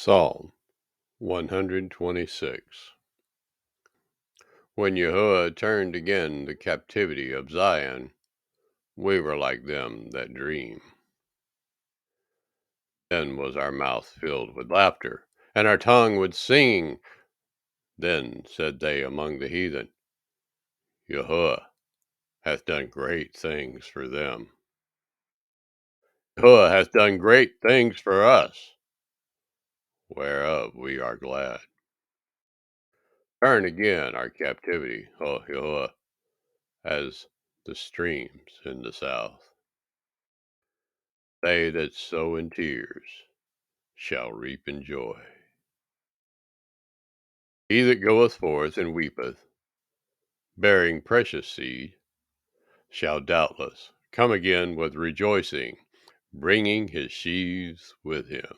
Psalm 126. When Yahuwah turned again the captivity of Zion, we were like them that dream. Then was our mouth filled with laughter, and our tongue with singing. Then said they among the heathen, Yahuwah hath done great things for them. Yahuwah hath done great things for us, whereof we are glad. Turn again our captivity, O Yahuwah, as the streams in the south. They that sow in tears shall reap in joy. He that goeth forth and weepeth, bearing precious seed, shall doubtless come again with rejoicing, bringing his sheaves with him.